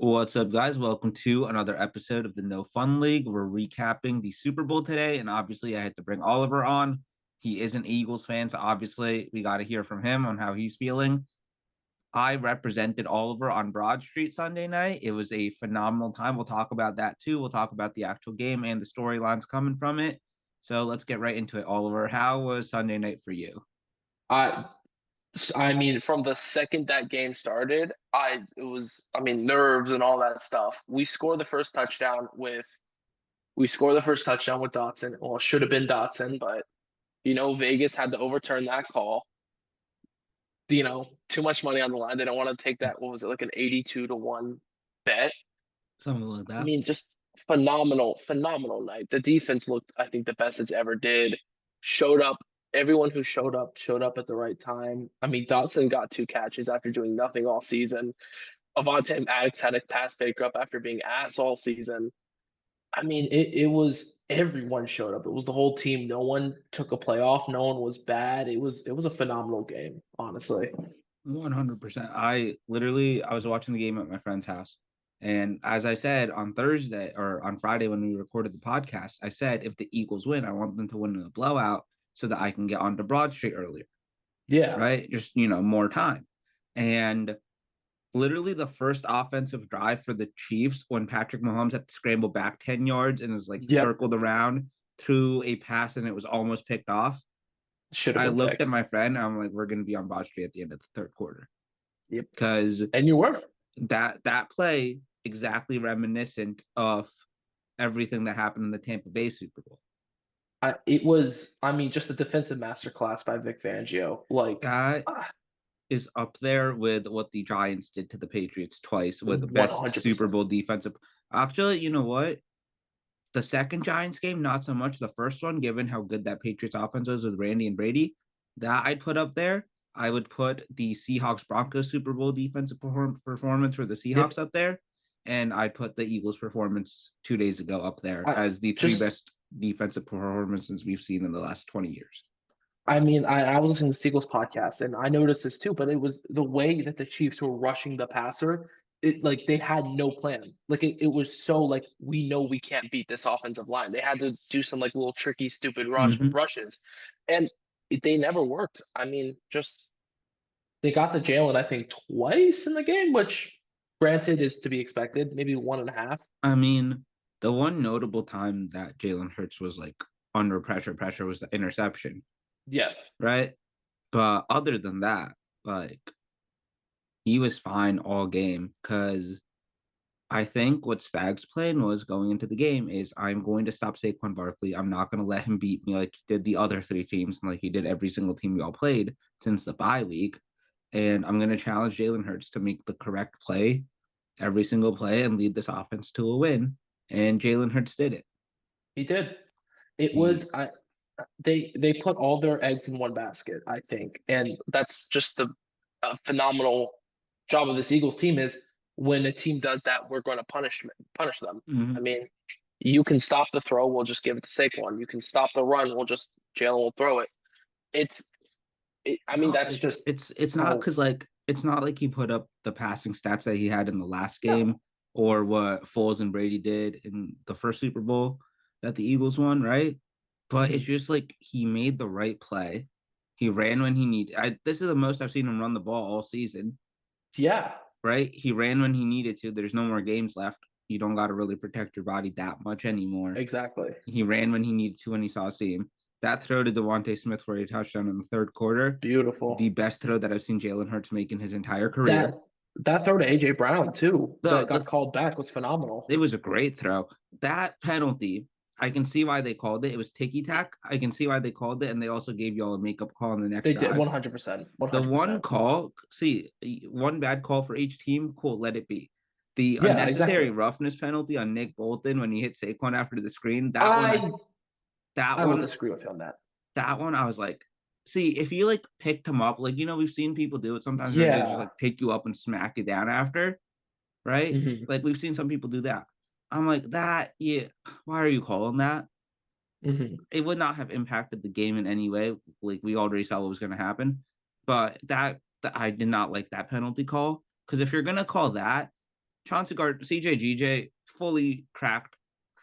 What's up, guys? Welcome to another episode of the No Fun League. We're recapping the Super Bowl today, and obviously, I had to bring Oliver on. He is an Eagles fan, so obviously, we got to hear from him on how he's feeling. I represented Oliver on Broad Street Sunday night. It was a phenomenal time. We'll talk about that too. We'll talk about the actual game and the storylines coming from it. So let's get right into it, Oliver. How was Sunday night for you? I I mean, from the second that game started, nerves and all that stuff. We scored the first touchdown with Dotson. Well, it should have been Dotson, but Vegas had to overturn that call. Too much money on the line. They don't want to take that. What was it, like an 82 to 1 bet? Something like I that. mean, just phenomenal night. The defense looked, I think, the best it's ever did. Showed up. Everyone who showed up at the right time. I mean, Dotson got 2 catches after doing nothing all season. Avante Maddox had a pass breakup after being ass all season. I mean, it was everyone showed up. It was the whole team. No one took a play off. No one was bad. It was a phenomenal game, honestly. 100%. I was watching the game at my friend's house. And as I said on Thursday or on Friday when we recorded the podcast, I said if the Eagles win, I want them to win in a blowout so that I can get onto Broad Street earlier, Yeah, right? Just, more time. And literally the first offensive drive for the Chiefs when Patrick Mahomes had to scramble back 10 yards and was like yep, circled around, threw a pass and it was almost picked off. should have I been looked at picked. my friend and I'm like, we're going to be on Broad Street at the end of the third quarter Yep, because and you were. that play exactly reminiscent of everything that happened in the Tampa Bay Super Bowl. It was. I mean, just a defensive masterclass by Vic Fangio. That is up there with what the Giants did to the Patriots twice with the best Super 100%. Bowl defensive. Actually, you know what? The second Giants game, not so much. The first one, given how good that Patriots offense was with Randy and Brady, that I'd put up there. I would put the Seahawks Broncos Super Bowl defensive performance for the Yep. Seahawks up there. And I put the Eagles performance 2 days ago up there I as the three just. best defensive performances we've seen in the last 20 years. I mean, I was listening to the Steagles podcast and I noticed this too, but it was the way that the Chiefs were rushing the passer. It like they had no plan. Like it was so like we know we can't beat this offensive line. They had to do some like little tricky, stupid Mm-hmm. rushes, and they never worked. I mean, just they got to Jalen I think twice in the game, which granted is to be expected. Maybe one and a half. I mean, the one notable time that Jalen Hurts was like under pressure was the interception, Yes, right? But other than that, like he was fine all game because I think what Spag's plan was going into the game is I'm going to stop Saquon Barkley. I'm not going to let him beat me like he did the other three teams and like he did every single team we all played since the bye week. And I'm going to challenge Jalen Hurts to make the correct play every single play and lead this offense to a win. And Jalen Hurts did it. he did. It was He I they put all their eggs in one basket, I think, and that's just the a phenomenal job of this Eagles team is when a team does that, we're going to punish them. I Mhm. mean, you can stop the throw, we'll just give it to Saquon. You can stop the run, Jalen will throw it. It's I mean, No, that's just it's not how because like it's not like he put up the passing stats that he had in the last no. game or what Foles and Brady did in the first Super Bowl that the Eagles won, right? But it's Mhm. just like he made the right play. He ran when he needed. This is the most I've seen him run the ball all season, Yeah, right? He ran when he needed to. There's no more games left. You don't got to really protect your body that much anymore. exactly. He ran when he needed to when he saw a seam. That throw to Devontae Smith for a touchdown in the third quarter, the Beautiful. best throw that I've seen Jalen Hurts make in his entire That career. that throw to AJ Brown too, that got The called back was phenomenal. It was a great throw. That penalty, I can see why they called it. It was ticky tack. I can see why they called it, and they also gave y'all a makeup call on the next They did drive. 100%, The one 100%. call, see, one bad call for each team, cool, let it be. The Yeah, unnecessary exactly. roughness penalty on Nick Bolton when he hit Saquon after the screen, I that I will one, disagree with you on that. I was like, see, if you like picked him up, like we've seen people do it sometimes where they just Yeah. like pick you up and smack you down after, right? hmm Like we've seen some people do that. I'm like, that, yeah, why are you calling that? Mhm. it would not have impacted the game in any way. Like we already saw what was going to happen, but that I did not like that penalty call because if you're going to call that, CJGJ fully cracked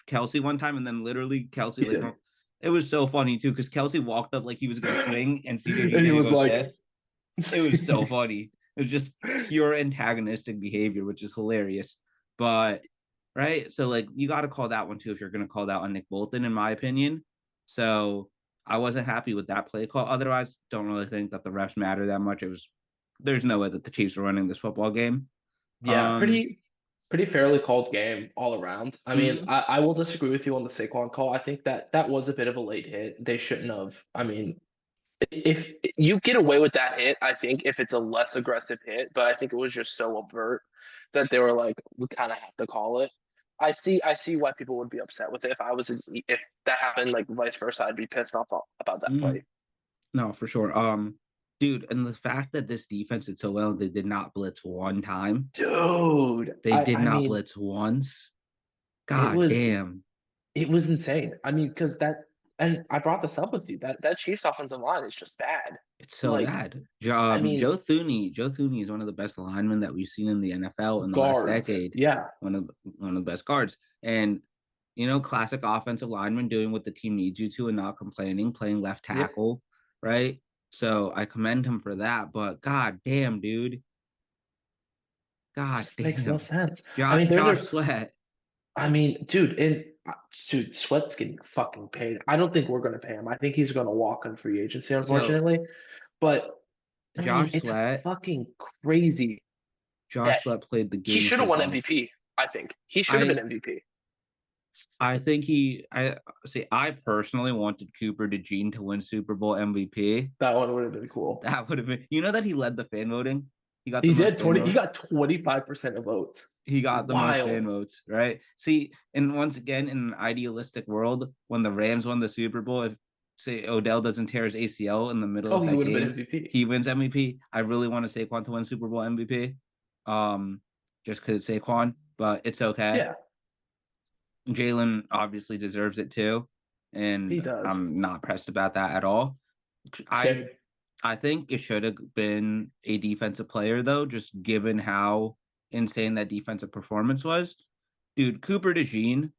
Kelsey one time, and then literally Kelsey He like did. it was so funny too because Kelsey walked up like he was going to swing, and And he CJGJ was goes like this. It was so funny. It was just pure antagonistic behavior, which is hilarious. But right, so like you got to call that one too if you're going to call that on Nick Bolton, in my opinion. So I wasn't happy with that play call. Otherwise, don't really think that the refs matter that much. It was there's no way that the Chiefs were running this football game. Yeah, Um, pretty fairly called game all around. I mean, mhm. I will disagree with you on the Saquon call. I think that that was a bit of a late hit. They shouldn't have. I mean, if you get away with that hit, I think if it's a less aggressive hit, but I think it was just so overt that they were like, we kind of have to call it. I see why people would be upset with it. If that happened, like vice versa, I'd be pissed off about that Mhm. play. No, for sure. Dude, and the fact that this defense did so well, they did not blitz one time. Dude, They did I not mean, blitz once. it God was damn. it was insane. I mean, because that and I brought this up with you that Chiefs offensive line is just bad. It's so Like, bad. I mean, Joe Thuney is one of the best linemen that we've seen in the NFL in the last guards, decade. yeah, One of the best guards. And classic offensive lineman doing what the team needs you to and not complaining, playing left yeah, tackle, right? So I commend him for that. But god damn, dude. God just makes no damn. sense. I mean, there's Josh a Sweat. I mean, dude, Sweat's getting fucking paid. I don't think we're gonna pay him. I think he's gonna walk on free agency, Yo, unfortunately. But I mean, Josh it's Sweat. fucking crazy Josh that Sweat played the he game of should have his won life. MVP. I think he should have been I MVP. I think I see. I personally wanted Cooper DeJean to win Super Bowl MVP. That one would have been cool. That would have been. You know that he led the fan voting. He got the He most did fan 20. He votes. got 25% of votes. He got the most fan Wild. votes, right? See, and once again, in an idealistic world, when the Rams won the Super Bowl, if say Odell doesn't tear his ACL in the middle Oh, of he that would have been game, MVP. he wins MVP. I really want to Saquon to win Super Bowl MVP, um, just because it's Saquon, but it's okay. Yeah, Jalen obviously deserves it too, he and does. I'm not pressed about that at all. I Same. I think it should have been a defensive player though, just given how insane that defensive performance was. Dude, Cooper DeJean,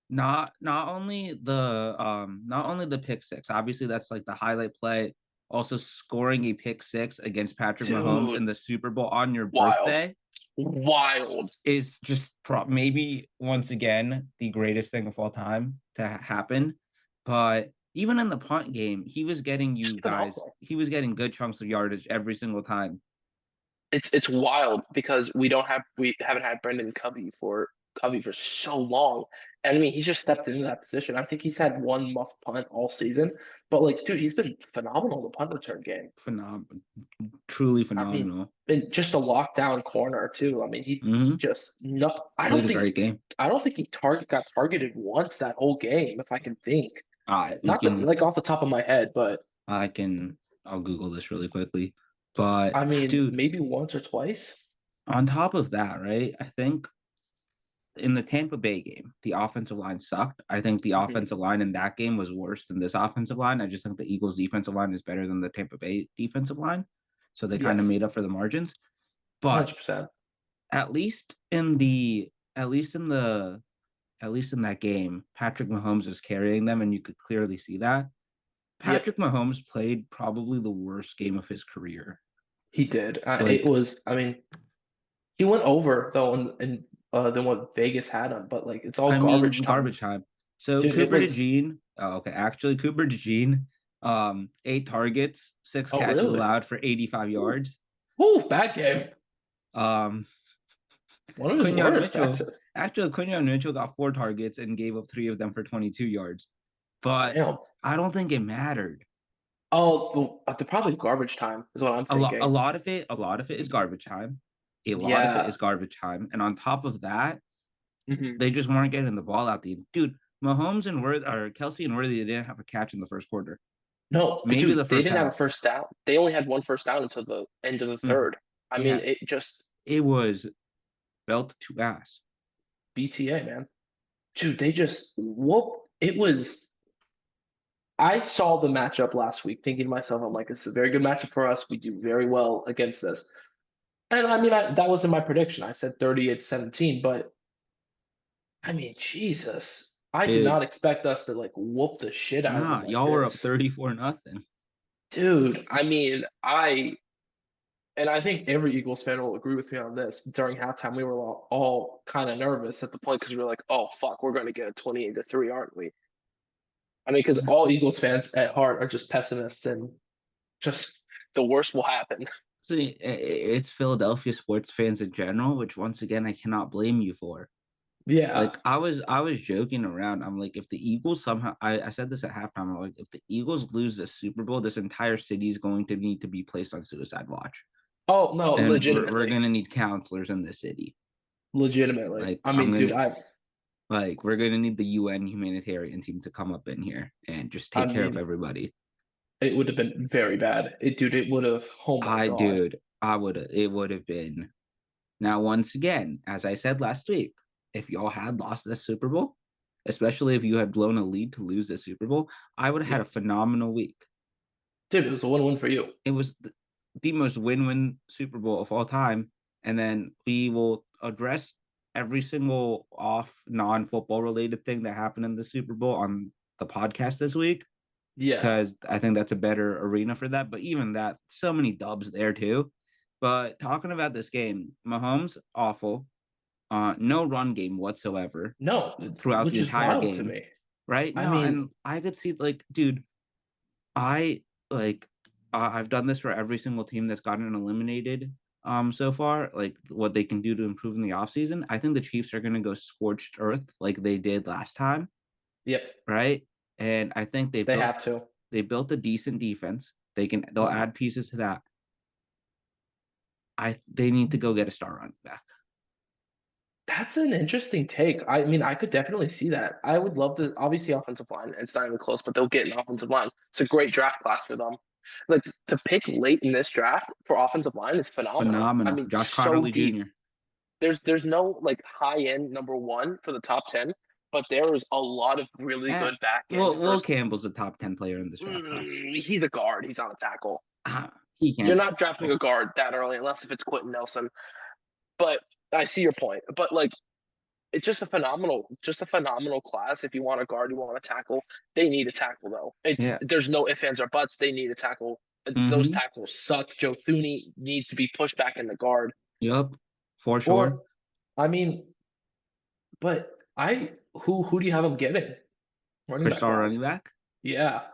not only the pick six, obviously that's like the highlight play, also scoring a pick six against Patrick Mahomes Dude, in the Super Bowl on your wild. birthday Wild. is just maybe once again the greatest thing of all time to happen. But even in the punt game, Just phenomenal. he was getting good chunks of yardage every single time. It's wild because we haven't had Brendan Covey for so long. And I mean, he just stepped into that position. I think he's had one muff punt all season, but like, dude, he's been phenomenal in the punt return game. Phenomenal, truly I mean, phenomenal. and just a lockdown corner too. I mean, he Hmm. just no. Played a great game. I don't think he got targeted once that whole game. If I can think, We not that can, like off the top of my head, but I can, I'll Google this really quickly. But I mean, dude, maybe once or twice. on top of that, right? I think in the Tampa Bay game, the offensive line sucked. I think the Hmm. offensive line in that game was worse than this offensive line. I just think the Eagles' defensive line is better than the Tampa Bay defensive line. So they kind of Yes, made up for the margins. But 100%. at least in the at least in the at least in that game, Patrick Mahomes was carrying them, and you could clearly see that. Yep, Patrick Mahomes played probably the worst game of his career. he did. It Like, was. I mean, he went over though, than what Vegas had him. But like, it's all I mean, garbage time, garbage time. So dude. It Cooper was. DeJean, oh, okay, actually Cooper DeJean, 8 targets, six Oh, catches really? allowed for 85 Ooh, yards. ooh, bad game. Um, One of his Quinyon worst, Mitchell, actually. actually Quinyon Mitchell got 4 targets and gave up 3 of them for 22 yards. But Damn. I don't think it mattered. Oh, well, probably garbage time is what I'm thinking. A lot of it is garbage time. A lot of it Yeah. is garbage time, and on top of that, Hmm. they just weren't getting the ball out. The dude, Mahomes and Worthy or Kelsey and Worthy, they didn't have a catch in the first quarter. No, Maybe dude, the they first didn't have a half. first down. They only had one first down until the end of the Mm, third. I mean, yeah, it just it was belt to ass. BTA, man. Dude, they just whoop. it was. I saw the matchup last week, thinking to myself, I'm like, this is a very good matchup for us. We do very well against this. And I mean, that wasn't my prediction. I said 38-17, but I mean, Jesus, I did Dude, not expect us to like whoop the shit out of them nah, like y'all were up this. 34 nothing. Dude, I mean, and I think every Eagles fan will agree with me on this. During halftime, we were all kind of nervous at the point because we were like, "Oh fuck, we're going to get a 28-3, aren't we?" I mean, because all Eagles fans at heart are just pessimists and just the worst will happen. See, it's Philadelphia sports fans in general, which once again I cannot blame you for. Yeah. Like I was joking around. I'm like, if the Eagles somehow, I said this at halftime. I'm like, if the Eagles lose the Super Bowl, this entire city is going to need to be placed on suicide watch, Oh no, and we're legitimately, gonna need counselors in the city. legitimately. Like I I'm mean, dude, gonna like we're gonna need the UN humanitarian team to come up in here and just I take care of mean, everybody. it would have been very bad. Dude, it would have. Oh my God. Dude, I would it would have been. Now, once again, as I said last week, if y'all had lost this Super Bowl, especially if you had blown a lead to lose the Super Bowl, I would have had a Yep. phenomenal week. Dude, it was a win-win for you. It was the most win-win Super Bowl of all time. And then we will address every single off non-football related thing that happened in the Super Bowl on the podcast this week Yeah. because I think that's a better arena for that. But even that, so many dubs there too. But talking about this game, Mahomes awful. No run game whatsoever No, throughout the which is entire wild to game, me. right? I No, mean, and I could see like, dude, I like I've done this for every single team that's gotten eliminated so far, like what they can do to improve in the offseason. I think the Chiefs are gonna go scorched earth like they did last time, yep, right? And I think they have to. they built a decent defense. They'll Mhm. add pieces to that. They need to go get a star running back. That's an interesting take. I mean, I could definitely see that. I would love to, obviously, offensive line. It's not even close, but they'll get an offensive line. It's a great draft class for them. Like to pick late in this draft for offensive line is phenomenal. I Phenomenal. mean, Josh so Connerly deep. Jr. There's no like high end number one for the top 10, but there is a lot of really Eh, good back end Will first. Campbell's a top 10 player in this draft class. He's a guard. He's not a tackle. He You're can't not drafting tackle. a guard that early unless if it's Quentin Nelson. But I see your point. But like it's just a phenomenal class. If you want a guard, you want a tackle. They need a tackle though. It's Yeah. there's no ifs, ands, or buts. They need a tackle. Those Mm-hmm. tackles suck. Joe Thuney needs to be pushed back in the guard. Yup. For sure. Or I mean, but I who do you have him getting running For back star wise? running back. Yeah,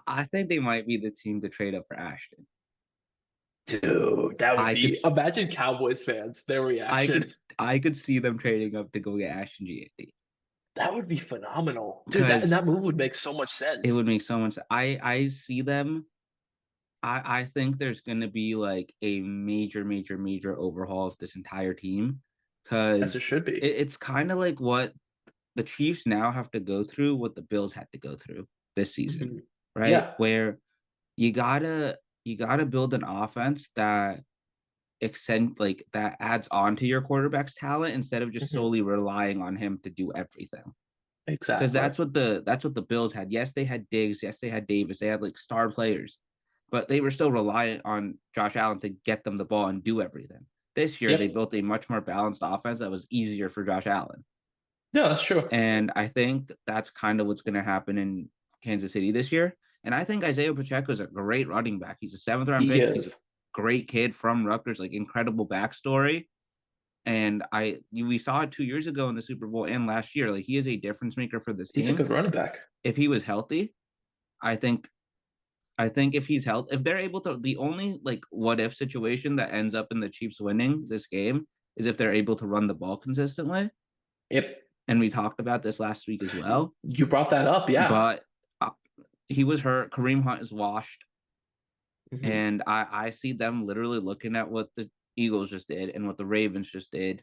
I think they might be the team to trade up for Ashton. dude, that would I could be. Imagine Cowboys fans their I reaction. could I could see them trading up to go get Ashton G That would be phenomenal, dude. because That move would make so much it sense. would make so much. I see them. I think there's gonna be like a major overhaul of this entire team As it because should be. it's kind of like what the Chiefs now have to go through what the Bills had to go through this season, Mhm. right? Yeah. Where you gotta build an offense that extend like that adds on to your quarterback's talent instead of just Mhm. solely relying on him to do everything. Because Exactly. that's what the Bills had. Yes, they had Diggs. Yes, they had Davis. They had like star players, but they were still reliant on Josh Allen to get them the ball and do everything. This year, they Yep. built a much more balanced offense that was easier for Josh Allen. Yeah, that's true. And I think that's kind of what's going to happen in Kansas City this year. And I think Isaiah Pacheco is a great running back. He's a seventh round He pick. He's a is. great kid from Rutgers, like incredible backstory. And we saw it 2 years ago in the Super Bowl and last year. Like he is a difference maker for this He's a team. good running back. If he was healthy, I think if he's healthy, if they're able to, the only like what if situation that ends up in the Chiefs winning this game is if they're able to run the ball consistently. Yep. And we talked about this last week as well. You brought that up, yeah. But uh, he was hurt. Kareem Hunt is washed, Mhm. and I see them literally looking at what the Eagles just did and what the Ravens just did,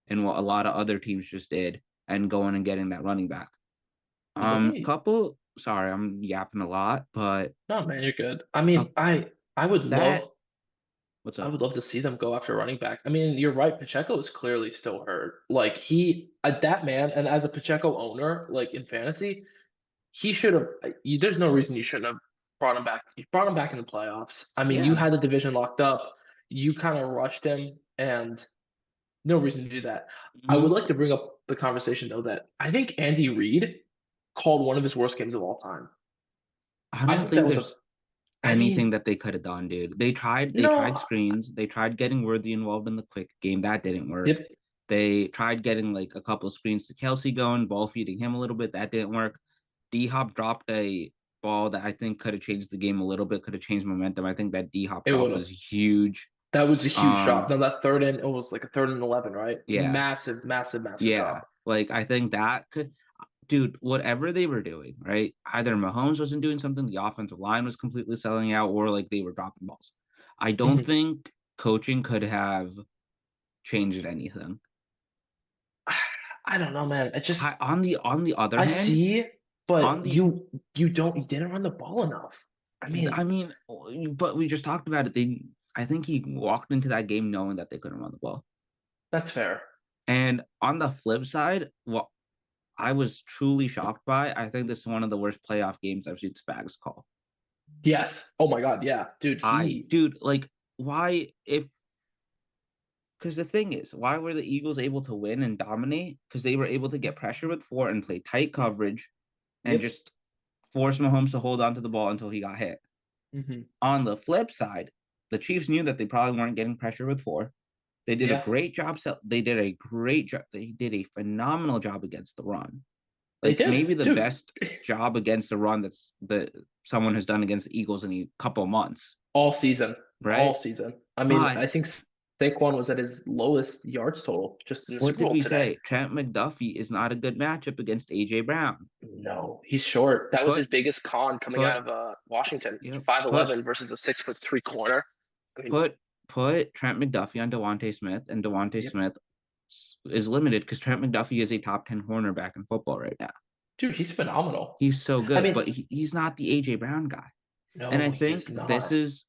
and what a lot of other teams just did, and going and getting that running back. Let me Couple. Sorry, I'm yapping a lot, but no man, you're good. I uh, mean, I would that love. What's I up? would love to see them go after running back. I mean, you're right. Pacheco is clearly still hurt. Like that man, and as a Pacheco owner, like in fantasy, he should have. There's no reason you shouldn't have brought him back. You brought him back in the playoffs. I mean, you Yeah. had the division locked up. You kind of rushed him, and no reason to do that. I would Mhm. like to bring up the conversation though that I think Andy Reid called one of his worst games of all time. I I don't think that think was a. there's I anything mean, that they could have done, dude. They tried no. screens, they tried getting Worthy involved in the quick game, that didn't work. Yep. They tried getting like a couple of screens to Kelsey going, ball feeding him a little bit, that didn't work. D Hop dropped a ball that I think could have changed the game a little bit, could have changed momentum. I think that D Hop It drop would was have. huge. That was a huge drop. Um, Now that third and it was like a third and 11, right? yeah, Massive, massive, massive yeah. drop. Like I think that could dude, whatever they were doing, right? Either Mahomes wasn't doing something, the offensive line was completely selling out, or like they were dropping balls. I don't Mhm. think coaching could have changed anything. I don't know, man. It just On the other I hand, see, on but the you didn't run the ball enough. I mean, I mean, but we just talked about it. I think he walked into that game knowing that they couldn't run the ball. that's fair. And on the flip side, what I was truly shocked by, I think this is one of the worst playoff games I've seen Spags call. Yes. Oh my God. Yeah, dude. Dude, like, why, if because the thing is, why were the Eagles able to win and dominate? Because they were able to get pressure with four and play tight coverage and Yep. just force Mahomes to hold on to the ball until he got hit. Hmm. On the flip side, the Chiefs knew that they probably weren't getting pressure with four. They did a Yeah, great job. They did a great job. They did a phenomenal job against the run. they Like did, maybe the dude. best job against the run that someone has done against the Eagles in a couple of months, All season, all right? season. I mean, But I think Saquon was at his lowest yards total just in the what Super did Bowl we today. say? Trent McDuffie is not a good matchup against AJ Brown. No, he's short. That was his Put biggest con coming out put of Washington. yep, put 5'11" versus a 6'3" corner. I mean, put put Trent McDuffie on Devontae Smith, and Devontae yep. Smith is limited because Trent McDuffie is a top 10 cornerback in football right now. Dude, he's phenomenal. He's so I good, but mean, he's not the AJ Brown guy. And I no, he is think this not. is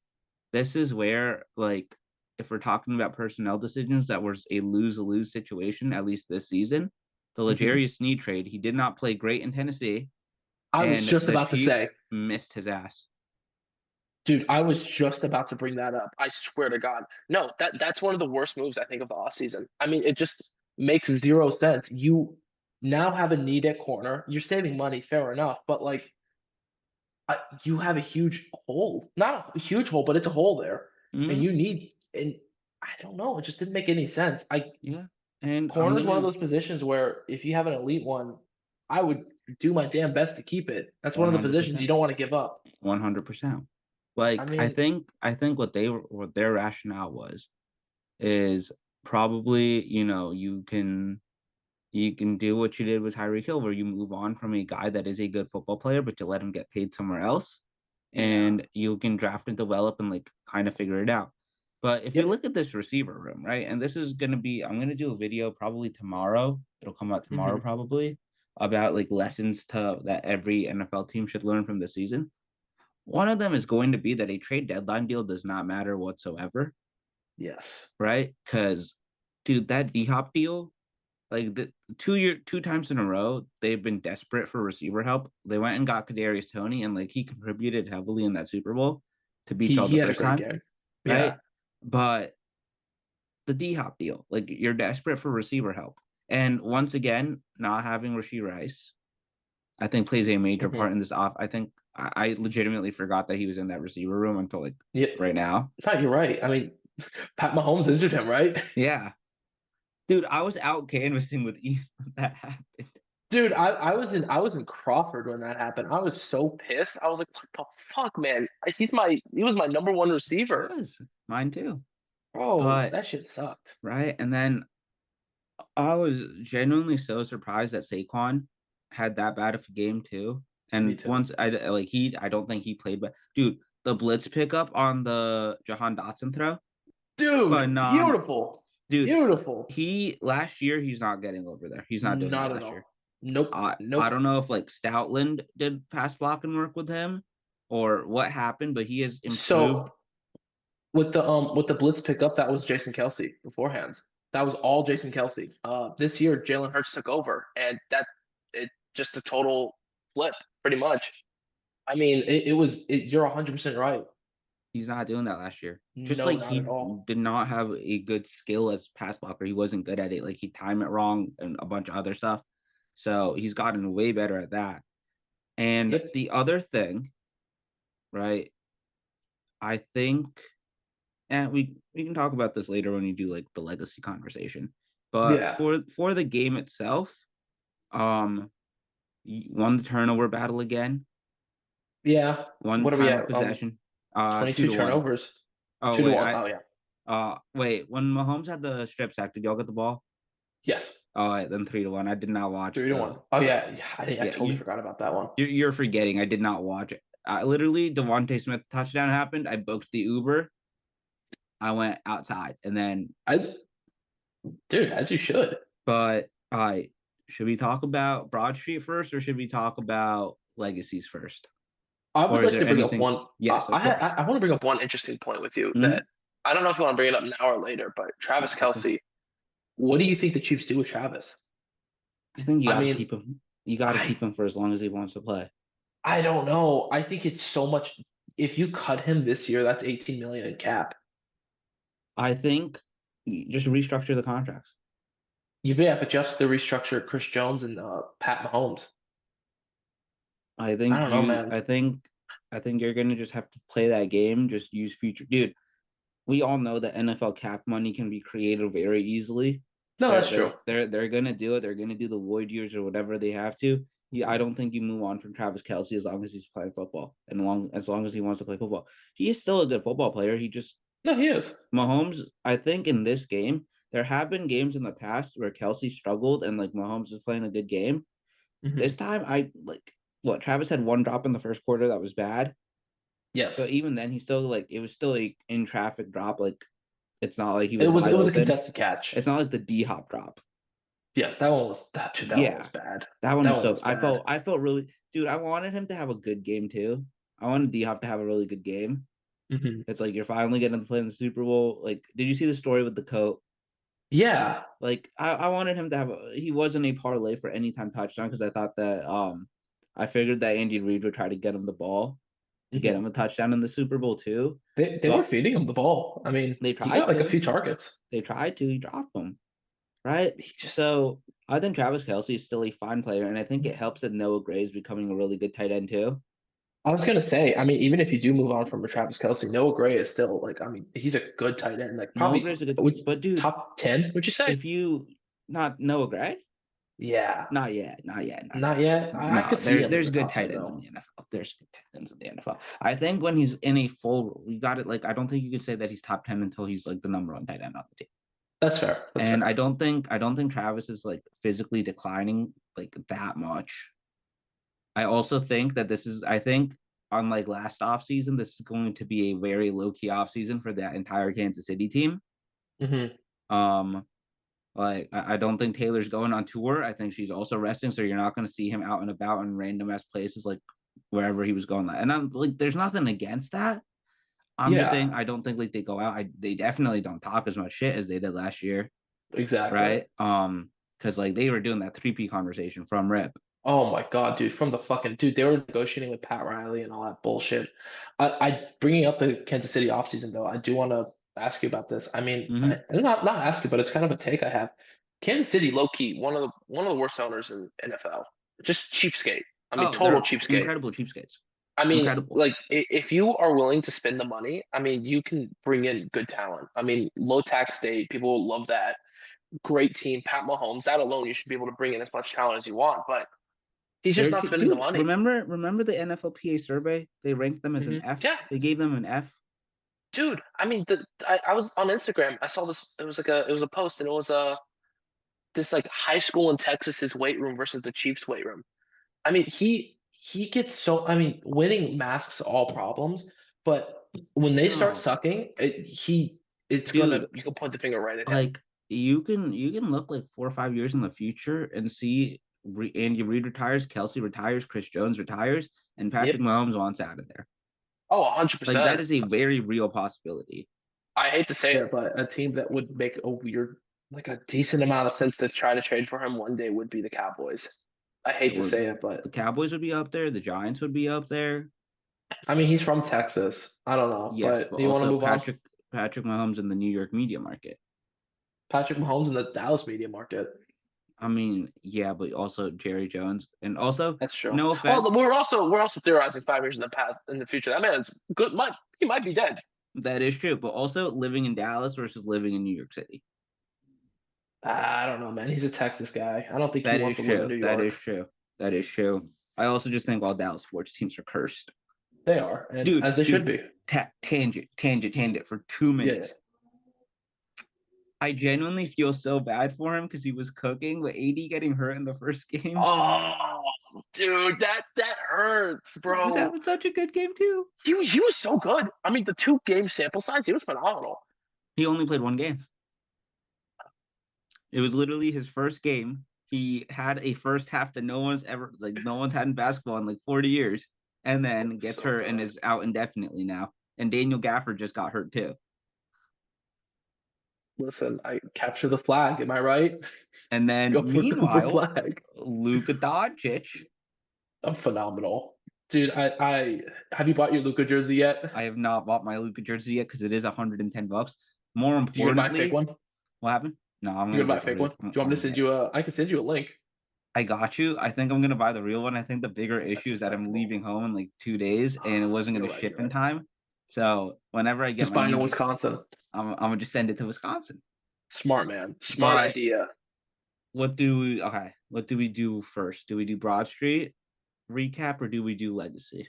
this is where, like, if we're talking about personnel decisions, that was a lose-lose situation, at least this season. The Mhm. L'Jarius Sneed trade, he did not play great in Tennessee, I was and just the about to Chiefs say, missed his ass. dude, I was just about to bring that up. I swear to God. No, that's one of the worst moves I think of the offseason. I mean, it just makes zero sense. You now have a need at corner. You're saving money, fair enough, but like you have a huge hole. Not a huge hole, but it's a hole there. And Mhm, you need and I don't know, it just didn't make any sense. I yeah, and I'm Corner is one of gonna those positions where if you have an elite one, I would do my damn best to keep it. That's one of the positions you 100%, don't want to give up. 100%. I Like, I mean, think I think what their rationale was is probably, you can do what you did with Tyreek Hill, where you move on from a guy that is a good football player, but you let him get paid somewhere else, yeah. and you can draft and develop and like kind of figure it out. But if you Yep. look at this receiver room, right, and I'm gonna do a video probably tomorrow. It'll come out tomorrow Hmm. probably about like lessons that every NFL team should learn from the season. One of them is going to be that a trade deadline deal does not matter whatsoever, Yes. right? Because, dude, that D Hop deal, like the 2 times in a row, they've been desperate for receiver help. They went and got Kadarius Toney, and like he contributed heavily in that Super Bowl to beat y'all He the had a first great time, game. Yeah. right? But the D Hop deal, like you're desperate for receiver help, and once again, not having Rasheed Rice, I think plays a major Hmm. part in this off. I think I legitimately forgot that he was in that receiver room until like Yeah. right now. No, you're right. I mean, Pat Mahomes injured him, right? Yeah, dude, I was out canvassing with Ethan when that happened. Dude, I was in Crawford when that happened. I was so pissed. I was like, what the fuck, man? He was my number one He receiver. was mine too, Bro, but that shit sucked. right, and then I was genuinely so surprised that Saquon had that bad of a game too. Me And too. once I don't think he played, but dude, the blitz pickup on the Jahan Dotson throw, Dude, phenom, beautiful. dude. Beautiful. He last year he's not getting over there. He's not doing it Not at last year. all. Nope. I Nope. don't know if like Stoutland did pass blocking work with him or what happened, but he has improved. So with the blitz pickup, that was Jason Kelsey beforehand. That was all Jason Kelsey. This year Jalen Hurts took over, and that it just a total flip, pretty much. I mean, it was you're 100% right. He's not doing that last year. Just No, like not at he all. did not have a good skill as pass blocker. He wasn't good at it. Like he timed it wrong and a bunch of other stuff. So he's gotten way better at that. And Yep. the other thing, right? I think, and we can talk about this later when you do like the legacy conversation. But Yeah. for the game itself, um, won the turnover battle again. Yeah. One What are we time of at? possession. 2 22 to 1. turnovers. Oh 2 to wait, 1. Oh yeah. wait. When Mahomes had the strip sack, did y'all get the ball? Yes. Oh, wait, then 3 to 1. I did not watch 3 to 1. the. Oh yeah. Yeah. I Yeah, totally forgot about that one. you're forgetting. I did not watch it. Literally, Devontae Smith touchdown happened. I booked the Uber. I went outside, and then. As dude, as you should. But I should we talk about Broad Street first, or should we talk about legacies first? I Or would is like there to bring up anything? one. Yes, of course. I want to bring up one interesting point with you that Hmm. I don't know if you want to bring it up now or later, but Travis That's cool. Kelsey. What do you think the Chiefs do with Travis? I think you I got to mean, keep him. You got to I keep him for as long as he wants to play. I don't know. I think it's so much. If you cut him this year, that's 18 million in cap. I think just restructure the contracts. You may have adjusted the restructure Chris Jones and Pat Mahomes. I I think don't know, you. man. I think you're gonna just have to play that game. Just use future, dude. We all know that NFL cap money can be created very easily. No, They're that's they're true. they're they're gonna do it. They're gonna do the void years or whatever they have to. Yeah, I don't think you move on from Travis Kelsey as long as he's playing football and as long as he wants to play football. He is still a good football player. He just No, he is. Mahomes. I think in this game there have been games in the past where Kelsey struggled and like Mahomes was playing a good game. This Hmm. time, I like what Travis had one drop in the first quarter that was bad, Yes, but even then, he still like it was still a in traffic drop. Like it's not like he it was was. It wide was a open. contested catch. It's not like the D hop drop. Yes, that one was that one was Yeah, bad. that one That was one so. was I bad. felt I felt really, dude. I wanted him to have a good game too. I wanted D Hop to have a really good game. Hmm. It's like you're finally getting to play in the Super Bowl. Like, did you see the story with the coat? Yeah. Like, I wanted him to have. He wasn't a parlay for anytime touchdown because I thought that I figured that Andy Reid would try to get him the ball to get Hmm. him a touchdown in the Super Bowl too. They were But feeding him the ball. I mean, they he got tried like a to. few targets. They tried to. He dropped them. Right. He just. So I think Travis Kelsey is still a fine player, and I think it helps that Noah Gray is becoming a really good tight end too. I was gonna say, I mean, even if you do move on from a Travis Kelsey, Noah Gray is still like, I mean, he's a good tight end, like Noah probably Gray's a good, would but dude, top 10, would you say? if you not Noah Gray, Yeah, not yet, not yet, not not yet. yet. I No, could see him in there's the good top tight 10 ends in though. the NFL. There's good tight ends in the NFL. I think when he's in a full, you got it. Like I don't think you could say that he's top 10 until he's like the number one tight end on the team. That's fair. That's And fair. I don't think Travis is like physically declining like that much. I also think that I think unlike last offseason, this is going to be a very low key offseason for that entire Kansas City team. Hmm. Um, like I don't think Taylor's going on tour. I think she's also resting, so you're not going to see him out and about in random ass places like wherever he was going. And I'm like, there's nothing against that. I'm just Yeah, saying I don't think like they go out. They definitely don't talk as much shit as they did last year, exactly. right? Because like they were doing that 3P conversation from Rip. Oh my God, dude, from the fucking dude, they were negotiating with Pat Riley and all that bullshit. I bringing up the Kansas City offseason though, I do want to ask you about this. I mean, Mm-hmm. not ask you, but it's kind of a take I have. Kansas City, low key, one of the worst owners in NFL. Just cheapskate. I mean, Oh, total they're cheapskate. incredible cheapskates. I mean, Incredible. like if you are willing to spend the money, I mean, you can bring in good talent. I mean, low tax state, people will love that. Great team, Pat Mahomes. That alone, you should be able to bring in as much talent as you want, but he's just They're not spending the dude. money. Remember the NFLPA survey? They ranked them as an F. Yeah, They gave them an F. dude. I mean, I was on Instagram. I saw this. It was a post, and it was this like high school in Texas's weight room versus the Chiefs weight room. I mean, he gets so. I mean, winning masks all problems, but when they start No, sucking, it's gonna dude. you can point the finger right at him. Like you can look like 4 or 5 years in the future and see Andy Reid retires, Kelsey retires, Chris Jones retires, and Yep. Patrick Mahomes wants out of there. Oh, Like that 100%. is a very real possibility. I hate to say it, but a team that would make a weird, like a decent amount of sense to try to trade for him one day would be the Cowboys. I It hate to would say it, but the Cowboys would be up there, the Giants would be up there. I mean, he's from Texas. I don't know, Yes, but but you want to also move on? Patrick Mahomes in the New York media market. Patrick Mahomes in the Dallas media market. I mean, yeah, but also Jerry Jones, and also That's true. no Well, offense, we're also theorizing 5 years in the past in the future. That man's good. He might be dead. that is true, but also living in Dallas versus living in New York City. I don't know, man. He's a Texas guy. I don't think he That wants is to live in true. New That is York. true. That is true. I also just think all Dallas sports teams are cursed. They are, and Dude, as they should dude, be. tangent for 2 minutes. Yeah. I genuinely feel so bad for him because he was cooking, but AD getting hurt in the first game. Oh, dude, that hurts, He was bro. having such a good game too. He was so good. I mean, the 2 game sample size, he was phenomenal. He only played one game. It was literally his first game. He had a first half that no one's had in basketball in like 40 years, and then gets So hurt and good. is out indefinitely now. And Daniel Gafford just got hurt too. Listen, I capture the flag. Am I right? And then Go for meanwhile, flag. Luka Doncic, I'm phenomenal, dude. I have you bought your Luca jersey yet? I have not bought my Luka jersey yet because it is $110. More You gonna buy a fake importantly, one? what happened? No, I'm You gonna gonna buy get a the fake real. one? Do I'm, you want me I'm to send get. you a? I can send you a link. I got you. I think I'm gonna buy the real one. I think the bigger That's issue is that I'm respectable. leaving home in like 2 days and it wasn't You're gonna right. ship You're in right. time. So whenever I get Just my buying in new, Wisconsin. I'm gonna just send it to Wisconsin. Smart man. Smart But idea. what do we do first? Do we do Broad Street recap or do we do Legacy?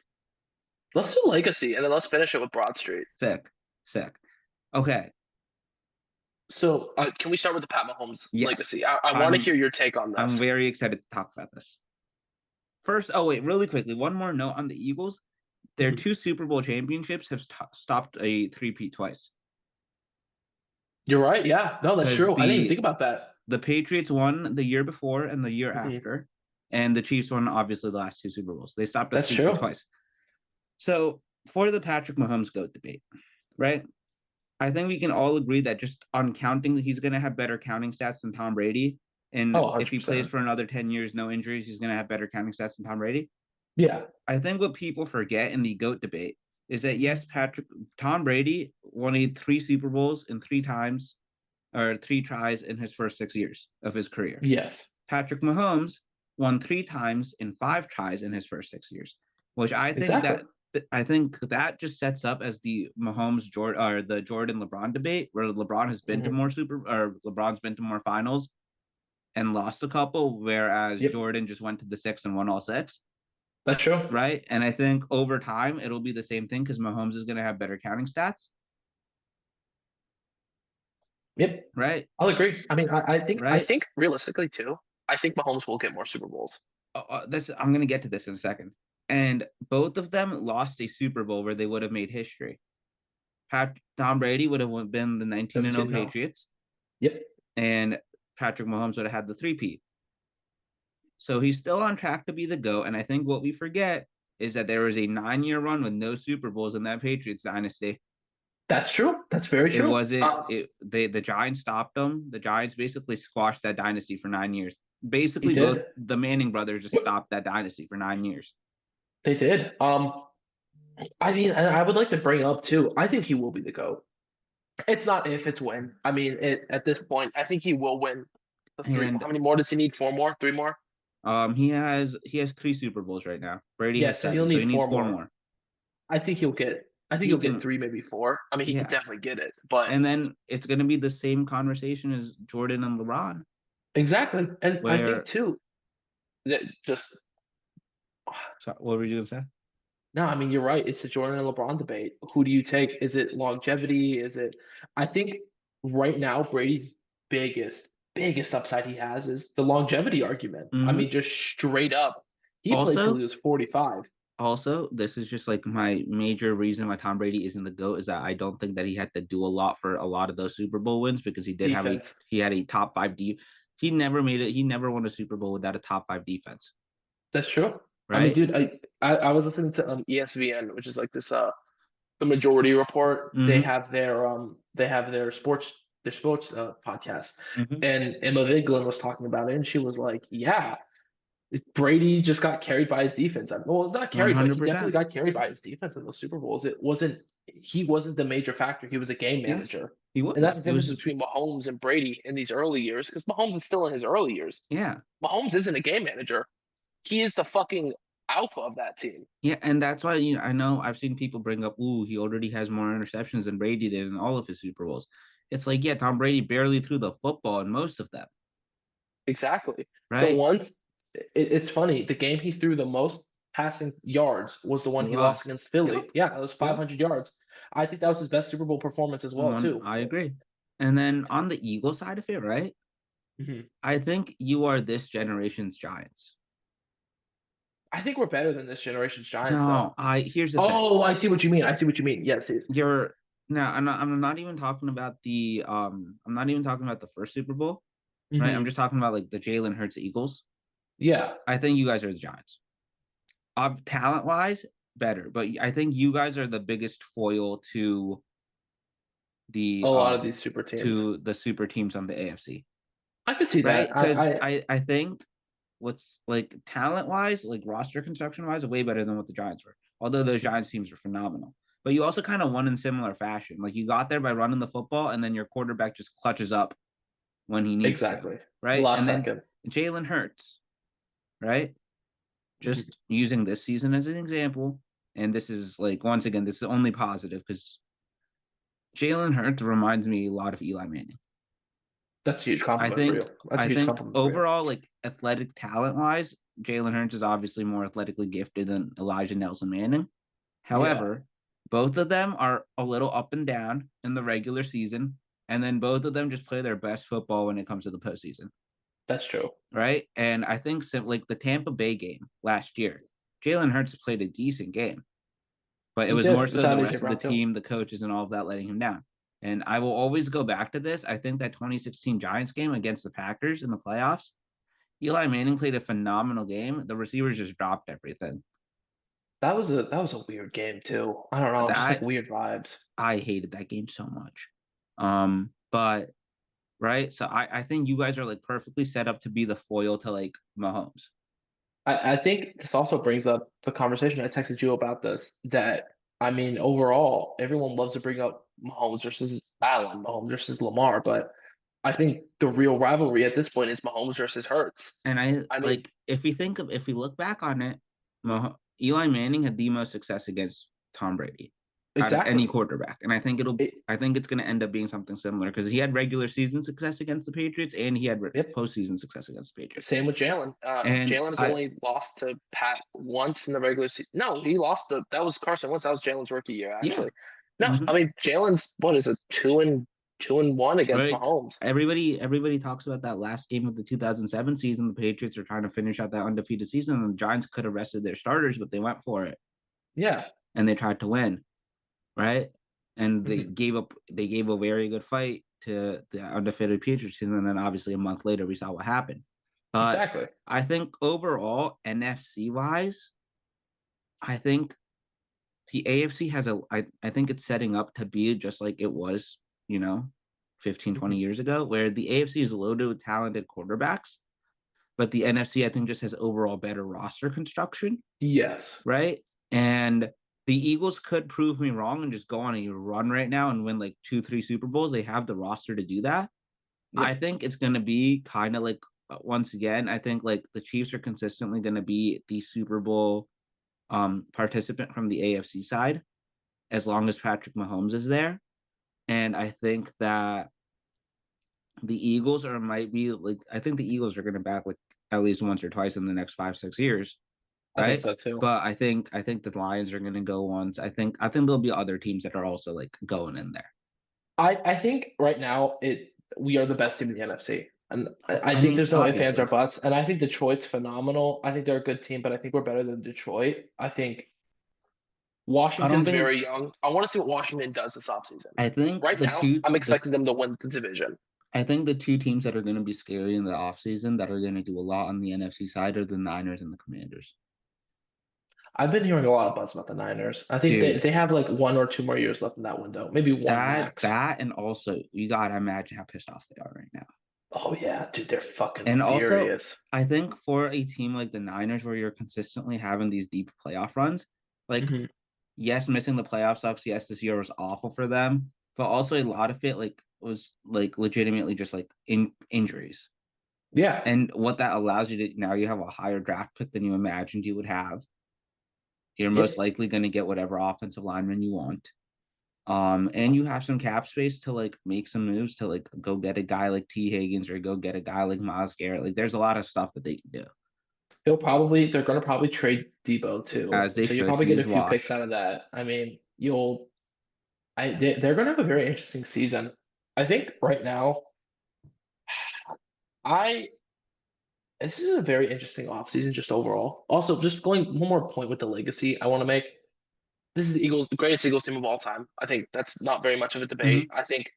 Let's do Legacy and then let's finish it with Broad Street. Sick, sick. Okay, So, can we start with the Pat Mahomes yes. legacy? I want to I'm hear your take on I'm this. very excited to talk about this. First, oh wait, really quickly, one more note on the Eagles. Their Mhm. two Super Bowl championships have stopped a three-peat twice. You're right. Yeah. No, that's Because true. I didn't even think about that. the Patriots won the year before and the year Mhm. after, and the Chiefs won obviously the last two Super Bowls. They stopped a That's three-peat true. twice. So for the Patrick Mahomes GOAT debate, right? I think we can all agree that just on counting, he's going to have better counting stats than Tom Brady. Oh, And if he plays 100%. for another 10 years, no injuries, he's going to have better counting stats than Tom Brady. Yeah. I think what people forget in the GOAT debate is that yes, Tom Brady won three Super Bowls in three times or three tries in his first 6 years of his career. Yes. Patrick Mahomes won three times in five tries in his first 6 years, which Exactly. I think that just sets up as the Mahomes Jordan or the Jordan LeBron debate, where LeBron has been to Hmm. more super or LeBron's been to more finals and lost a couple, whereas Yep. Jordan just went to the six and won all six. That's true. Right. And I think over time it'll be the same thing because Mahomes is going to have better counting stats. Yep. Right. I'll agree. I mean, I Right. think realistically too, I think Mahomes will get more Super Bowls. I'm going to get to this in a second. And both of them lost a Super Bowl where they would have made history. Tom Brady would have been the 19-0 17 no. Patriots, Yep. and Patrick Mahomes would have had the three-peat. So he's still on track to be the GOAT. And I think what we forget is that there was a 9-year run with no Super Bowls in that Patriots dynasty. That's true. That's very It true. wasn't it the Giants stopped them. The Giants basically squashed that dynasty for 9 years. He Basically, both did. the Manning brothers just stopped that dynasty for 9 years. They did. I mean, and I would like to bring up too. I think he will be the GOAT. It's not if, it's when. I mean, at this point, I think he will win the three. And How many more does he need? Four more? Three more? he has three Super Bowls right now. Brady Yeah, has so he'll seven, so he need needs four four more. more. I think he'll get. I think He he'll get can, three, maybe four. I mean, he could yeah. definitely get it, but And then it's going to be the same conversation as Jordan and LeBron, exactly. And I think where. too that just So what were you going to say? no. I mean, you're right. It's the Jordan and LeBron debate. Who do you take? Is it longevity? Is it? I think right now Brady's biggest upside he has is the longevity argument. I Mm-hmm. mean, just straight up, he played till he Also, was 45. this is just like my major reason why Tom Brady isn't the GOAT is that I don't think that he had to do a lot for a lot of those Super Bowl wins because Defense. he had a top five D. He never made it. He never won a Super Bowl without a top five defense, That's true. I mean, right? dude, I was listening to ESPN, which is like this the majority report. They Mm-hmm. have they have their sports podcast, Mhm. and Emma Vigeland was talking about it, and she was like, "Yeah, Brady just got carried by his defense. Well, not carried, but he definitely 100%. got carried by his defense in those Super Bowls. He wasn't the major factor. He was a game Yes, manager, he and that's was. the It difference was between Mahomes and Brady in these early years. Because Mahomes is still in his early years. yeah. Mahomes isn't a game manager. He is the fucking alpha of that team. Yeah, and that's why, I know I've seen people bring up, "Ooh, he already has more interceptions than Brady did in all of his Super Bowls." It's like, yeah, Tom Brady barely threw the football in most of them, Exactly. The right? ones, it's funny. The game he threw the most passing yards was the He one he lost lost. against Philly. Yep, Yeah, it was yep. 500 yards. I think that was his best Super Bowl performance as well, One, too. I agree. And then on the Eagles side of it, right? Mhm. I think you are this generation's Giants. I think we're better than this generation's Giants, though. No, I here's the thing. Oh, I see what you mean. I see what you mean. Yes, yes. You're now I'm not even talking about I'm not even talking about the first Super Bowl, right? I'm Hmm. just talking about like the Jalen Hurts Eagles. Yeah, I think you guys are the Giants. Talent wise, better, but I think you guys are the biggest foil a the lot of um these super teams. to the super teams on the AFC, I could see right? that. Because I think what's like talent wise, like roster construction wise, way better than what the Giants were. Although those Giants teams were phenomenal. But you also kind of won in similar fashion. Like you got there by running the football, and then your quarterback just clutches up when he needs to, Exactly. The right? last And then second. Jalen Hurts, right? Mhm. Just using this season as an example, and this is like once again, this is only positive because Jalen Hurts reminds me a lot of Eli Manning. That's a huge I compliment for think you. That's I a huge think compliment for you. overall, like athletic talent wise, Jalen Hurts is obviously more athletically gifted than Elijah Nelson Manning. Yeah, However, both of them are a little up and down in the regular season, and then both of them just play their best football when it comes to the postseason, that's true. right? And I think like the Tampa Bay game last year, Jalen Hurts played a decent game, but it He was more did so the without AJ rest of the Brown too. team, the coaches, and all of that letting him down. And I will always go back to this. I think that 2016 Giants game against the Packers in the playoffs, Eli Manning played a phenomenal game. The receivers just dropped everything. That was a weird game too. I don't know, just like That weird vibes. I hated that game so much. But right, so I think you guys are like perfectly set up to be the foil to like Mahomes. I think this also brings up the conversation I texted you about this. That I mean, overall, everyone loves to bring up Mahomes versus Allen, Mahomes versus Lamar, but I think the real rivalry at this point is Mahomes versus Hurts. And I I mean, like if we look back on it, Eli Manning had the most success against Tom Brady out of any exactly. quarterback, and It, I think it's going to end up being something similar because he had regular season success against the Patriots and he had yep. postseason success against the Patriots. Same with Jalen. And Jalen has I only lost to Pat once in the regular season. No, he lost that was Carson Wentz. That was Jalen's rookie year, yeah, actually. No, I hmm mean Jalen's what is it, 2-1 against like Mahomes. everybody talks about that last game of the 2007 season. The Patriots are trying to finish out that undefeated season, and the Giants could have rested their starters, but they went for it Yeah. and they tried to win, right? And Mhm. they gave a very good fight to the undefeated Patriots, and then obviously a month later we saw what happened. But Exactly. I think overall NFC wise, I think the AFC has I think it's setting up to be just like it was, you know, 15, Mhm. 20 years ago, where the AFC is loaded with talented quarterbacks, but the NFC I think just has overall better roster construction, Yes. right? And the Eagles could prove me wrong and just go on a run right now and win like 2, 3 Super Bowls. They have the roster to do that. I Yep. think it's going to be kind of like once again, I think like the Chiefs are consistently going to be the Super Bowl participant from the AFC side as long as Patrick Mahomes is there. And I think that the Eagles are might be like I think the Eagles are going to back like at least once or twice in the next 5, 6 years, I think right? so too. But I think the Lions are going to go once. I think there'll be other teams that are also like going in there. I think right now we are the best team in the NFC. And I I think mean, there's no ifs, ands, or obviously, buts. And I think Detroit's phenomenal. I think they're a good team, but I think we're better than Detroit. I think I don't Washington's think. very young. I want to see what Washington does this offseason. I think Right now, I'm expecting them to win the division. I think the two teams that are going to be scary in the offseason that are going to do a lot on the NFC side are the Niners and the Commanders. I've been hearing a lot of buzz about the Niners. I think they, Dude. they have like 1 or 2 more years left in that window, maybe one That max. that and also you gotta imagine how pissed off they are right now. Oh yeah, dude, they're fucking And also, furious. I think for a team like the Niners, where you're consistently having these deep playoff runs, like Hmm. yes, missing the playoff sucks. Yes, this year was awful for them, but also a lot of it like was like legitimately just like injuries. Yeah, And what that allows you to now you have a higher draft pick than you imagined you would have. You're yeah, most likely going to get whatever offensive lineman you want. And you have some cap space to like make some moves to like go get a guy like T. Higgins or go get a guy like Miles Garrett. Like there's a lot of stuff that they can do. they're gonna probably trade Debo too. As they So you'll should. probably He get a is few picks washed. out of that. I mean, they're gonna have a very interesting season. I think right now, I this is a very interesting offseason just overall. Also, just going one more point with the legacy I want to make. This is the Eagles, the greatest Eagles team of all time. I think that's not very much of a debate. Mhm. I think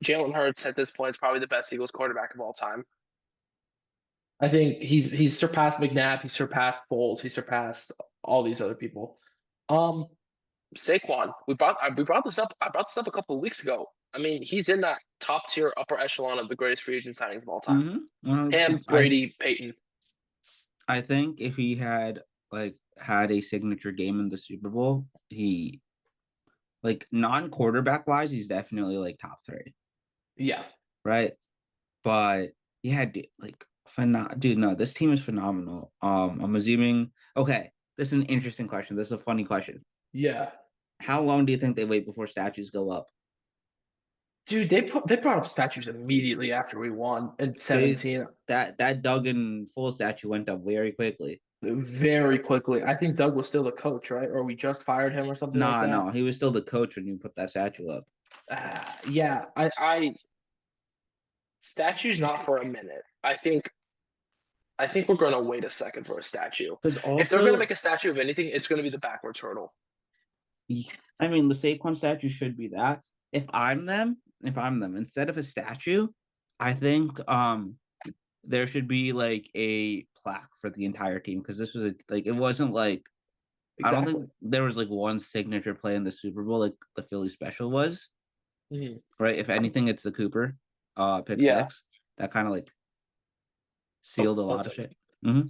Jalen Hurts at this point is probably the best Eagles quarterback of all time. I think he's surpassed McNabb, he's surpassed Foles, he's surpassed all these other people. Um, Saquon, we brought this up. I brought this up a couple of weeks ago. I mean, he's in that top tier upper echelon of the greatest free agent signings of all time. Mhm. 100%. Him, Brady, Peyton. I think if he had like had a signature game in the Super Bowl, he like non-quarterback wise, he's definitely like top three, Yeah. right? But yeah, dude, like dude, no, this team is phenomenal. I'm assuming okay, this is an interesting question. This is a funny question. Yeah. How long do you think they wait before statues go up? Dude, they brought up statues immediately after we won in They 17 that Duggan full statue went up very quickly. very quickly. I think Doug was still the coach, right? Or we just fired him or something like Nah, that. no, he was still the coach when you put that statue up. Yeah, I statue's not for a minute. I think we're gonna wait a second for a statue. Because If they're gonna also, make a statue of anything, it's gonna be the backwards hurdle. I mean, the Saquon statue should be that. If I'm them, instead of a statue, I think there should be like a plaque for the entire team because this was like it wasn't like I don't Exactly. think there was like one signature play in the Super Bowl like the Philly special was, Mhm. right? If anything, it's the Cooper pick Yeah. six that kind of like Oh, sealed a one lot of second. shit. Hmm.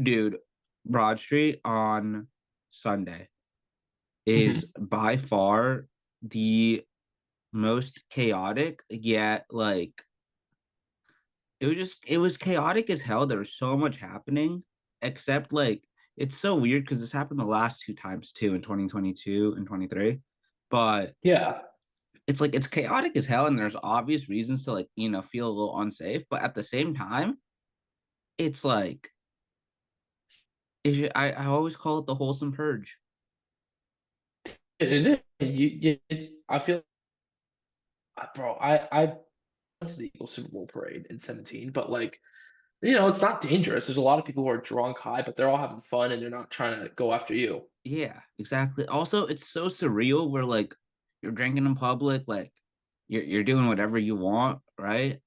Dude, Broad Street on Sunday is Mhm. by far the most chaotic, yet like it was chaotic as hell. There was so much happening, except like it's so weird because this happened the last two times too in 2022 and 23. But Yeah. it's like it's chaotic as hell, and there's obvious reasons to like, feel a little unsafe. But at the same time, it's like I always call it the wholesome purge. It is. I feel, bro. I went to the Eagles Super Bowl parade in 17, but like, it's not dangerous. There's a lot of people who are drunk high, but they're all having fun and they're not trying to go after you. Yeah, exactly. Also, it's so surreal where like you're drinking in public, like you're doing whatever you want, right?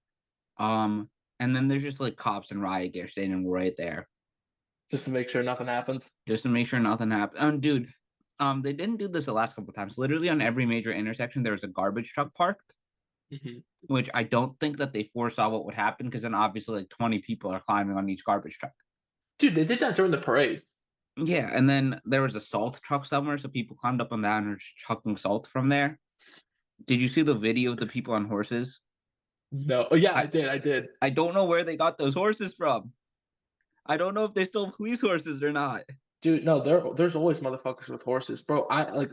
Um, and then there's just like cops and riot gear standing right there Just to make sure nothing happens. just to make sure nothing happens. Dude, they didn't do this the last couple of times. Literally on every major intersection, there was a garbage truck parked, Hmm. which I don't think that they foresaw what would happen because then obviously like 20 people are climbing on each garbage truck. Dude, they did that during the parade. Yeah, and then there was a salt truck somewhere, so people climbed up on that and are just chucking salt from there. Did you see the video of the people on horses? No. Oh, yeah, I I did. I did. I don't know where they got those horses from. I don't know if they're still police horses or not. Dude, no, there's always motherfuckers with horses, bro. I live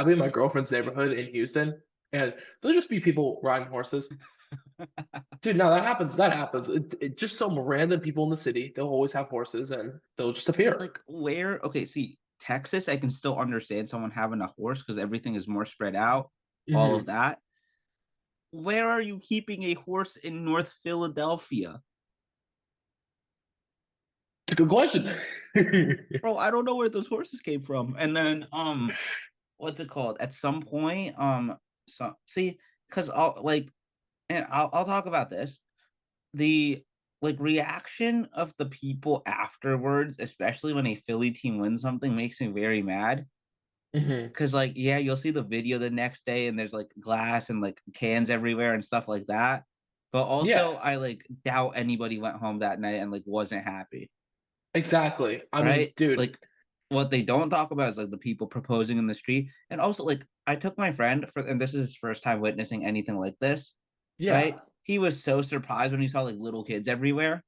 in my girlfriend's neighborhood in Houston, and there'll just be people riding horses. Dude, no, that happens. That happens. It just some random people in the city. They'll always have horses, and they'll just appear. Like where? Okay, see, Texas, I can still understand someone having a horse because everything is more spread out, all of Hmm. that. Where are you keeping a horse in North Philadelphia? It's a good question. Bro, I don't know where those horses came from. And then what's it called? At some point, so see, because I'll like and I'll talk about this. The like, reaction of the people afterwards, especially when a Philly team wins something, makes me very mad. Mhm. 'Cause, like, yeah, you'll see the video the next day and there's, like, glass and, like, cans everywhere and stuff like that. But Yeah, also, I, like, doubt anybody went home that night and, like, wasn't happy, exactly. I mean, right? dude. Like, what they don't talk about is, like, the people proposing in the street, and also, like, I took my friend for and this is his first time witnessing anything like this, Yeah, right? He was so surprised when he saw, like, little kids everywhere,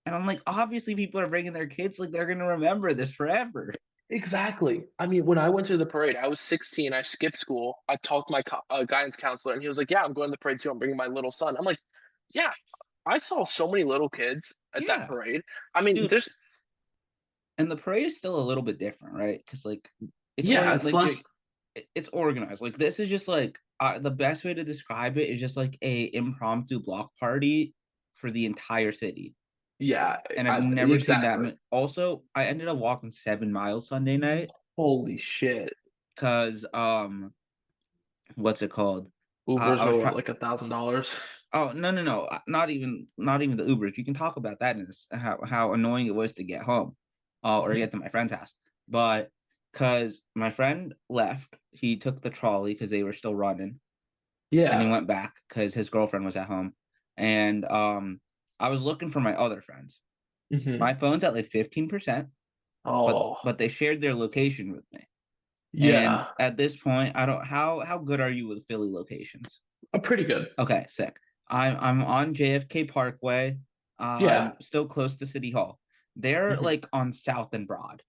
and I'm like, "Obviously, people are bringing their kids, like, they're gonna remember this forever." exactly. I mean, when I went to the parade, I was 16, I skipped school, I talked to my guidance counselor, and he was like, "Yeah, I'm going to the parade too, I'm bringing my little son." I'm like, "Yeah, I saw so many little kids at that Yeah, parade." I mean, dude. there's And the parade is still a little bit different, right? Because like, it's yeah, it's like, less it's organized, like, this is just, like, the best way to describe it is just, like, a impromptu block party for the entire city, yeah, and I've I never seen that exactly. ma also, I ended up walking 7 miles Sunday night Holy shit. because what's it called? Ubers I are was what, trying. like $1,000? Oh, no, no, no, not even the Ubers, you can talk about that and how annoying it was to get home, or Mhm. get to my friend's house, but because my friend left, he took the trolley because they were still running, and he Yeah. went back because his girlfriend was at home, and, I was looking for my other friends. Mhm. My phone's at, like, 15%, Oh, but they shared their location with me, and yeah. at this point, I don't how good are you with Philly locations? Pretty good. Okay, sick. I'm on JFK Parkway. Yeah. I'm still close to City Hall. They're, Mhm. like, on South and Broad.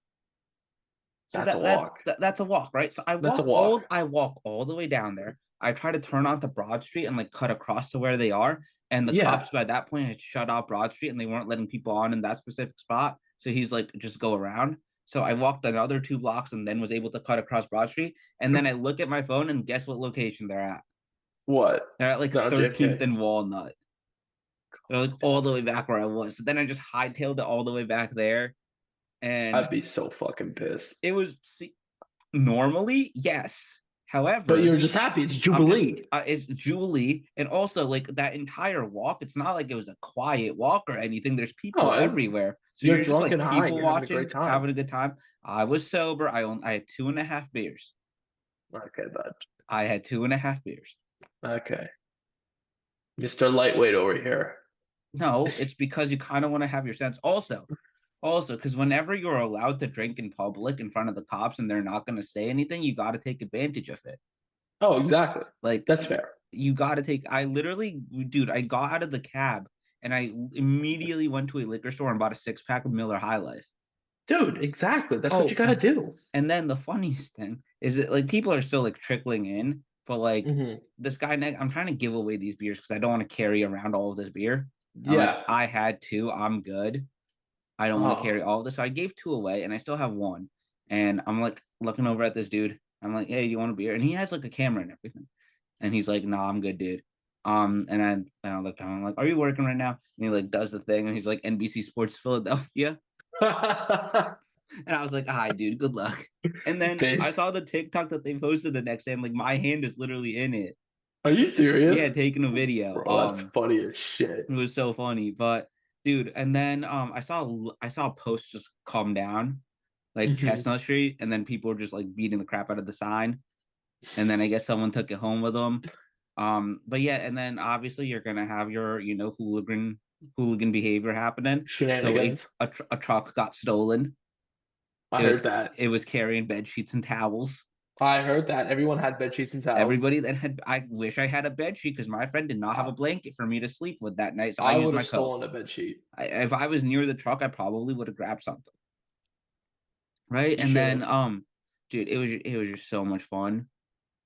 So That's a walk. that's a walk, right? So That's a walk. I walk all the way down there. I try to turn onto Broad Street and, like, cut across to where they are, and the Yeah. cops by that point had shut off Broad Street, and they weren't letting people on in that specific spot, so he's like, "Just go around." So I walked another 2 blocks and then was able to cut across Broad Street, and then I look at my phone and guess what location they're at? What? They're at, like, They're on 13th JFK. and Walnut. They're, like, all the way back where I was. So then I just hightailed it all the way back there, and I'd be so fucking pissed. it was normally, yes. But However, you're just happy, it's I'm just Jubilee. it's Julie, and also, like, that entire walk, it's not like it was a quiet walk or anything, there's Oh, people everywhere. So you're you're just, drunk like, and high, and people you're having a great watching, time. having a good time. I was sober, I had 2.5 beers. Okay, bud. I had 2.5 beers. Okay. Mr. Lightweight over here. No, it's because you kinda wanna have your sense. Also, because whenever you're allowed to drink in public in front of the cops and they're not gonna say anything, you gotta take advantage of it. Oh, exactly. Like, That's fair. you gotta take I literally dude, I got out of the cab and I immediately went to a liquor store and bought a six-pack of Miller High Life. Dude, exactly, that's what you Oh, gotta do. and then the funniest thing is that, like, people are still, like, trickling in, but, like, Mhm. this guy next I'm trying to give away these beers because I don't wanna carry around all of this beer. I'm like, Yeah. "I had 2, I'm good." I don't wanna Oh. carry all of this, so I gave 2 away, and I still have 1, and I'm, like, looking over at this dude, I'm like, "Hey, do you want a beer?" And he has, like, a camera and everything, and he's like, "Nah, I'm good, dude." And I looked down, I'm like, "Are you working right now?" And he, like, does the thing, and he's like, "NBC Sports Philadelphia," and I was like, "Alright, dude, good luck." And then I Based saw the TikTok that they posted the next day, and, like, my hand is literally in it. Are you serious? Yeah, taking a video, Bro, that's funny as shit. it was so funny, but dude, and then, I saw a post just come down, like Mhm. Chestnut Street, and then people were just, like, beating the crap out of the sign, and then I guess someone took it home with them. But yeah, and then obviously you're gonna have your, hooligan behavior happening. So Shenanigans. a truck got stolen. I It was heard that. it was carrying bed sheets and towels. I heard that. Everyone had bed sheets and towels. Everybody that had I wish I had a bed sheet because my friend did not have I a blanket for me to sleep with that night, so I I used would my have coat. stolen a bed sheet. If I was near the truck, I probably would have grabbed something, right? You And should then, have. dude, it was just so much fun.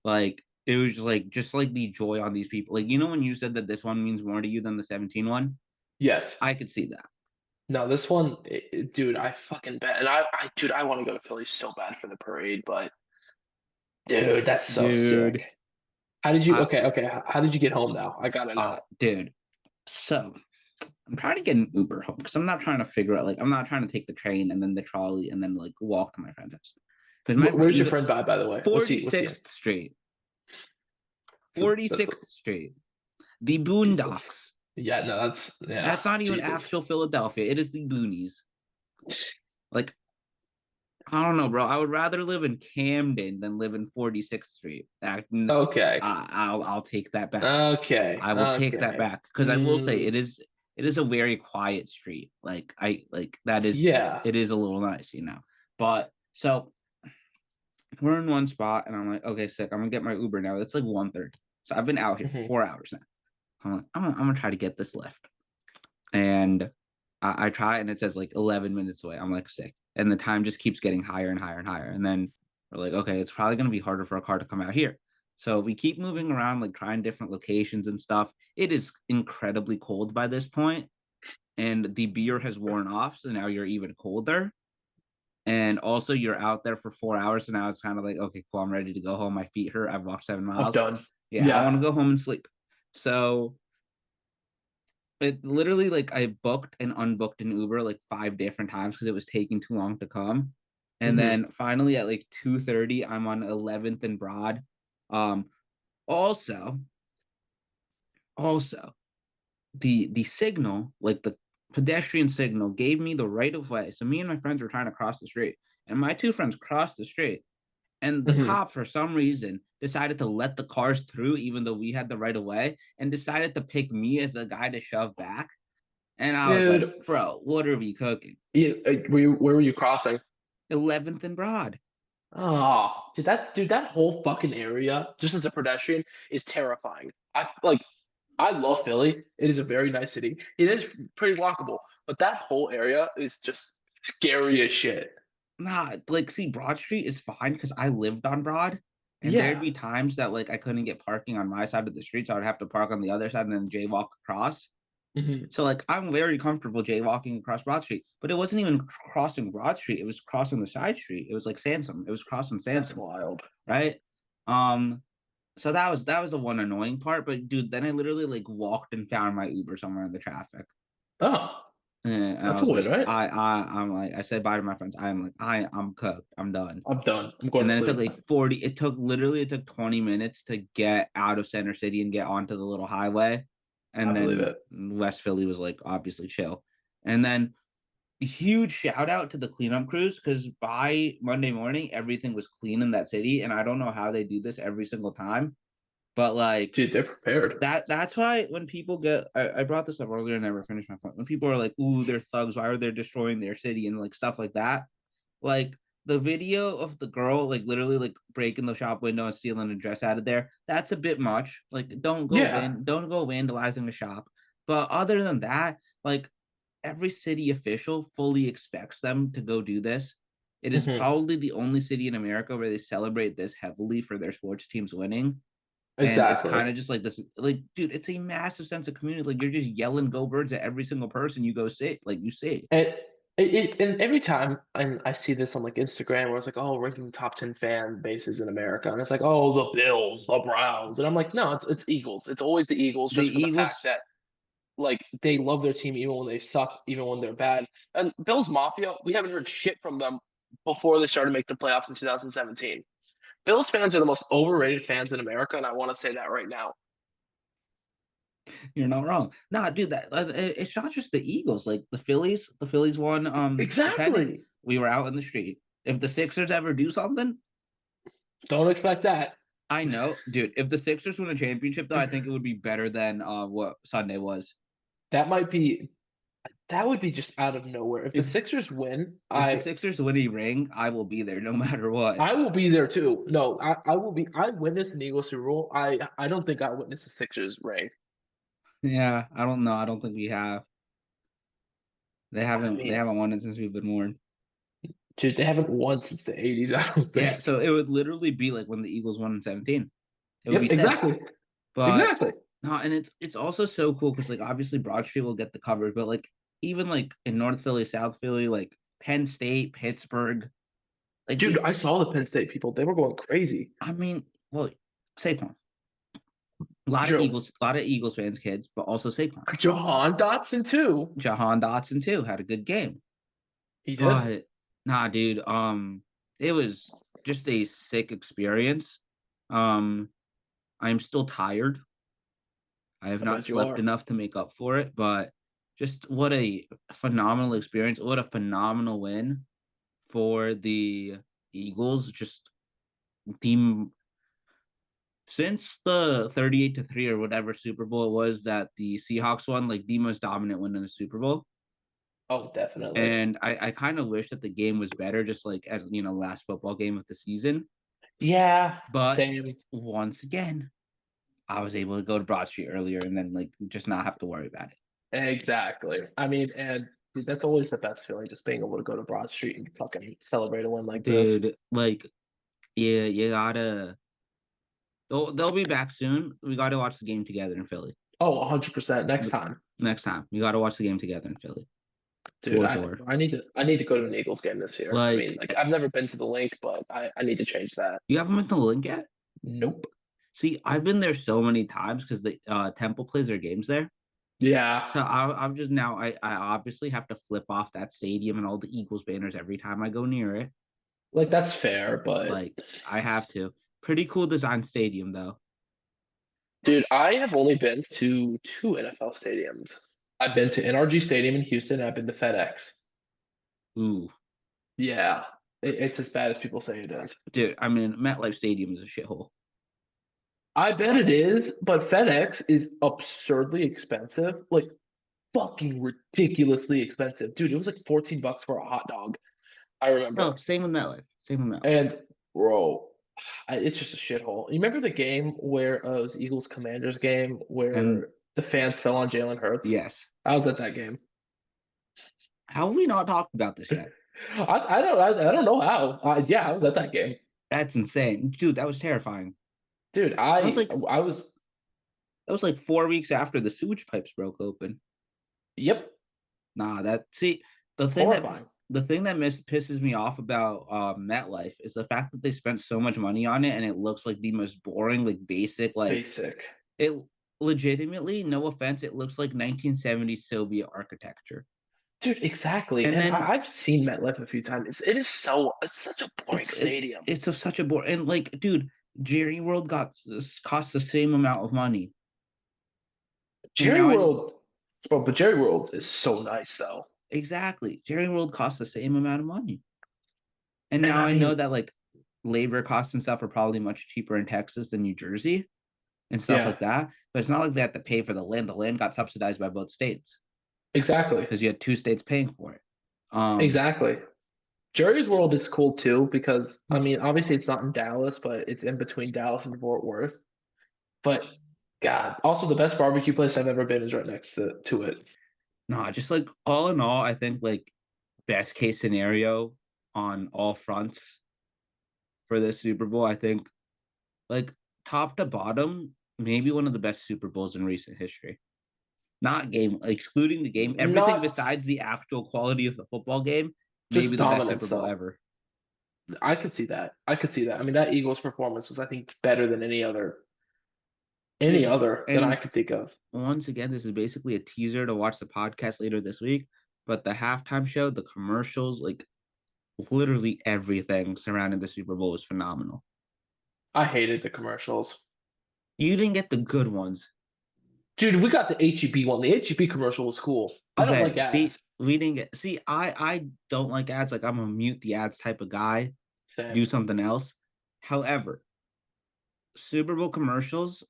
Like, it was just like the joy on these people. Like, when you said that this one means more to you than the 17 one? Yes. I could see that. No, this one, dude, I fucking bet, and dude, I want to go to Philly so bad for the parade, but dude, that's so Dude. sick. How did you? I Okay, okay. How did you get home now? I gotta know. dude. So I'm trying to get an Uber home because I'm not trying to figure out, like, I'm not trying to take the train and then the trolley and then, like, walk to my friend's house. Because Where's your friend by the way? What's he in? 46th Street, So that's 46th Street, the Jesus. Boondocks. Yeah, no, that's yeah, That's not even Jesus. actual Philadelphia. It is the boonies. Like, I don't know, bro. I would rather live in Camden than live in 46th Street. Okay. I'll take that back. Okay. I will take that Okay. back because I will say Mm, it is a very quiet street. Like that is yeah. it is a little nice, you know. But so we're in one spot and I'm like, okay, sick. I'm gonna get my Uber now. It's like 1:30. So I've been out here for Mhm, 4 hours now. I'm like, I'm gonna try to get this lift. And I try and it says like 11 minutes away. I'm like sick. And the time just keeps getting higher and higher and higher. And then we're like, okay, it's probably gonna be harder for a car to come out here. So we keep moving around, like trying different locations and stuff. It is incredibly cold by this point, and the beer has worn off, so now you're even colder. And also you're out there for 4 hours, so now it's kind of like, okay, cool, I'm ready to go home. My feet hurt. I've walked seven I'm miles. done. Yeah, I want Yeah. to go home and sleep. So it literally like I booked and unbooked an Uber like 5 different times because it was taking too long to come. And Mhm. then finally at like 2:30, I'm on 11th and Broad. Um, also, also the signal, like the pedestrian signal, gave me the right of way. So me and my friends were trying to cross the street, and my two friends crossed the street, and the Mhm. cop for some reason decided to let the cars through, even though we had the right of way, and decided to pick me as the guy to shove back. And I was like, Dude, bro, what are we cooking? where were you crossing? 11th and Broad. Oh, that whole fucking area, just as a pedestrian, is terrifying. I love Philly. It is a very nice city. It is pretty walkable, but that whole area is just scary as shit. Nah, like, see, Broad Street is fine because I lived on Broad, and there'd Yeah. be times that like I couldn't get parking on my side of the street, so I'd have to park on the other side and then jaywalk across. Hmm. So like I'm very comfortable jaywalking across Broad Street, but it wasn't even crossing Broad Street. It was crossing the side street. It was like Sansom. It was crossing That's Sansom, wild. right? Um, so that was the one annoying part. But dude, then I literally like walked and found my Uber somewhere in the traffic. Oh, And I that's a was win, like, right? I'm like, I said bye to my friends. I'm like, I'm cooked. I'm done. I'm done. I'm going And to then it took sleep. like 40, it took 20 minutes to get out of Center City and get onto the little highway. I And believe then it. West Philly was like obviously chill. And then huge shout out to the cleanup crews because by Monday morning, everything was clean in that city. And I don't know how they do this every single time, but like Dude, they're prepared. that's why when people get I brought this up earlier and never finished my point. When people are like, ooh, they're thugs, why are they destroying their city and like stuff like that? Like the video of the girl like literally like breaking the shop window and stealing a dress out of there, that's a bit much. Like Yeah. don't go vandalizing the shop. But other than that, like every city official fully expects them to go do this. It is Hmm. probably the only city in America where they celebrate this heavily for their sports teams winning. And it's Exactly. kind of just like this, like, dude, it's a massive sense of community. Like, you're just yelling "Go Birds" at every single person you go see, like you see. And and every time and I see this on like Instagram where it's like, oh, ranking top 10 fan bases in America. And it's like, oh, the Bills, the Browns. And I'm like, no, it's Eagles. It's always the Eagles The just for the fact Eagles, that like they love their team even when they suck, even when they're bad. And Bills Mafia, we haven't heard shit from them before they started making the playoffs in 2017. Bills fans are the most overrated fans in America, and I want to say that right now. you're not wrong. Nah, dude, it's not just the Eagles. Like the Phillies won the pennant. Exactly. We were out in the street. If the Sixers ever do something, Don't expect that. I know, dude. If the Sixers win a championship, though, I think it would be better than what Sunday was. That might be that would be just out of nowhere. If the If Sixers win, if the Sixers win a ring, I will be there no matter what. I will be there too. No, I will be. I witnessed an Eagles Super Bowl. I don't think I witnessed the Sixers ring. Yeah, I don't know. I don't think we have. I They mean, haven't won it since we've been born. dude, they haven't won since the '80s. I don't Yeah, think. so it would literally be like when the Eagles won in 17. It would be Yep, sick. exactly, But exactly. no, and it's also so cool because like obviously Broad Street will get the coverage, but like even like in North Philly, South Philly, like Penn State, Pittsburgh, like Dude, the I saw the Penn State people. They were going crazy. I mean, well, Saquon. Joe, A lot of Eagles fans, kids, but also Saquon. Jahan Dotson too. Jahan Dotson too had a good game. He did. But nah, dude, it was just a sick experience. Um, I'm still tired. I have I not bet you slept are. enough to make up for it, but just what a phenomenal experience. What a phenomenal win for the Eagles. Just team since the 38-3 or whatever Super Bowl it was that the Seahawks won, like the most dominant win in the Super Bowl. Oh, definitely. And I kind of wish that the game was better, just like as last football game of the season. Yeah, But same. once again, I was able to go to Broad Street earlier and then like just not have to worry about it. Exactly. I mean, and dude, that's always the best feeling, just being able to go to Broad Street and fucking celebrate a win like this. Dude, like, yeah, you gotta they'll be back soon. We gotta watch the game together in Philly. Oh, 100% next N- time. Next time. You gotta watch the game together in Philly. Dude, For I sure. I need to go to an Eagles game this year. I mean, Like, like I've never been to the link, but I need to change that. you haven't been to the link yet? Nope. See, I've been there so many times because the Temple plays their games there. Yeah. So I'm just now I obviously have to flip off that stadium and all the Eagles banners every time I go near it. Like that's fair, but Like I have to. Pretty cool design stadium though. dude, I have only been to two NFL stadiums. I've been to NRG Stadium in Houston, and I've been to FedEx. Ooh, Yeah. It's as bad as people say it is. dude. I mean, MetLife Stadium is a shithole. I bet it is, but FedEx is absurdly expensive. Like fucking ridiculously expensive. Dude, it was like $14 for a hot dog. I No, remember. same with MetLife. Same with MetLife. And bro, it's just a shithole. You remember the game where it was Eagles Commanders game And where the fans fell on Jalen Hurts? yes, I was at that game. how have we not talked about this yet? I don't know how. Yeah, I was at that game. That's insane, dude. That was terrifying. Dude, That was like I was, 4 weeks after the sewage pipes broke open. yep, Nah, that see the thing that horrifying. pisses me off about MetLife is the fact that they spent so much money on it and it looks like the most boring, like basic, like Basic. it legitimately, no offense, it looks like 1970s Soviet architecture. Dude, exactly. And And then I've seen MetLife a few times. It's such a boring stadium. such a bore and like, dude, Jerry World cost the same amount of money. And Jerry now I World, bro, but Jerry World is so nice though. exactly Jerry World cost the same amount of money. And And now I I know mean, that like labor costs and stuff are probably much cheaper in Texas than New Jersey and stuff yeah, like that. But it's not like they have to pay for the land. The land got subsidized by both states exactly. because you had two states paying for it. Um, Exactly. Jerry's World is cool too because I mean, obviously it's not in Dallas, but it's in between Dallas and Fort Worth. But God, also the best barbecue place I've ever been is right next to it. no, just like all in all, I think like best case scenario on all fronts for this Super Bowl. I think like top to bottom, maybe one of the best Super Bowls in recent history. Not game, excluding the game, everything Not besides the actual quality of the football game, maybe just the best dominance Super Bowl though. ever. I could see that. I could see that. I mean, that Eagles performance was, I think, better than any Dude, other that I and could think of. once again, this is basically a teaser to watch the podcast later this week. But the halftime show, the commercials, like literally everything surrounding the Super Bowl was phenomenal. I hated the commercials. You didn't get the good ones. Dude, we got the HEB one. The HEB commercial was cool. I don't like Okay, see, ads. we didn't get see, I don't like ads, like I'm a mute the ads type of guy, Same. do something else. However, Super Bowl commercials,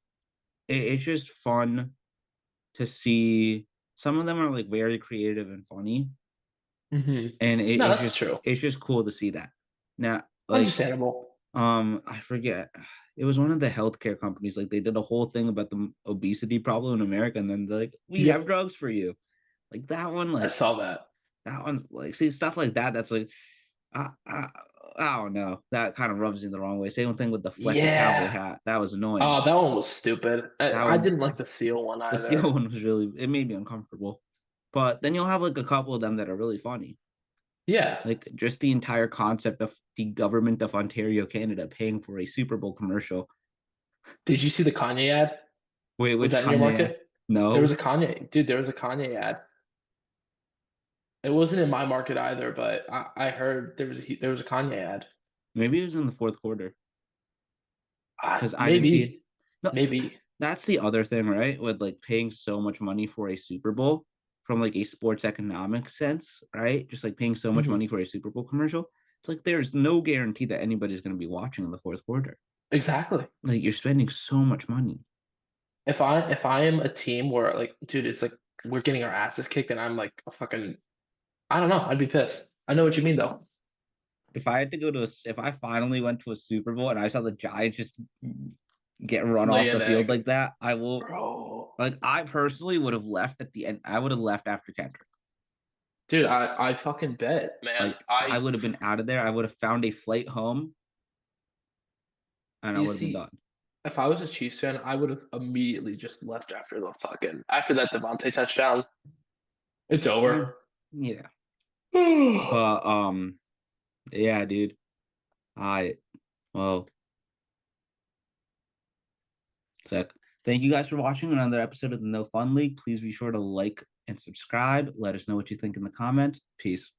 it's just fun to see. Some of them are like very creative and funny, and No, that's true. it's just cool to see that. Now, like, Understandable. I forget, it was one of the healthcare companies. Like they did a whole thing about the obesity problem in America, and then they're like, "We have Yep, drugs for you." Like that one, I like saw that. that one's like see stuff like that. That's like, I, I, I don't know. That kind of rubs me the wrong way. Same thing with the fluffy cowboy Yeah. hat. That was annoying. Oh, that one was stupid. That I one, didn't like the seal one the steel either. one was really. It made me uncomfortable. But then you'll have like a couple of them that are really funny. Yeah. Like just the entire concept of the government of Ontario, Canada, paying for a Super Bowl commercial. Did you see the Kanye ad? Wait, Was which that in your Kanye? market? There was No, a Kanye, dude. There was a Kanye ad. It wasn't in my market either, but I heard there was a Kanye ad. maybe it was in the fourth quarter because I didn't see it. Maybe, No, maybe. that's the other thing, right? With like paying so much money for a Super Bowl from like a sports economic sense, right? Just like paying so much Mhm. money for a Super Bowl commercial. It's like there's no guarantee that anybody's going to be watching in the fourth quarter. Exactly. Like you're spending so much money. If I am a team where like, dude, it's like we're getting our asses kicked, and I'm like a fucking, I don't know, I'd be pissed. I know what you mean though. If I had to go to if I finally went to a Super Bowl and I saw the Giants just get run Lay off an the field egg, like that, I will bro. like I personally would have left at the end. I would have left after Kendrick. Dude, I fucking bet, man. Like I would have been out of there. I would have found a flight home and I You would have been see, done. if I was a Chiefs fan, I would have immediately just left after the fucking after that Devontae touchdown. It's Eh, over. yeah. But yeah, dude. I well, Sick. Thank you guys for watching another episode of the No Fun League. Please be sure to like and subscribe. Let us know what you think in the comments. Peace.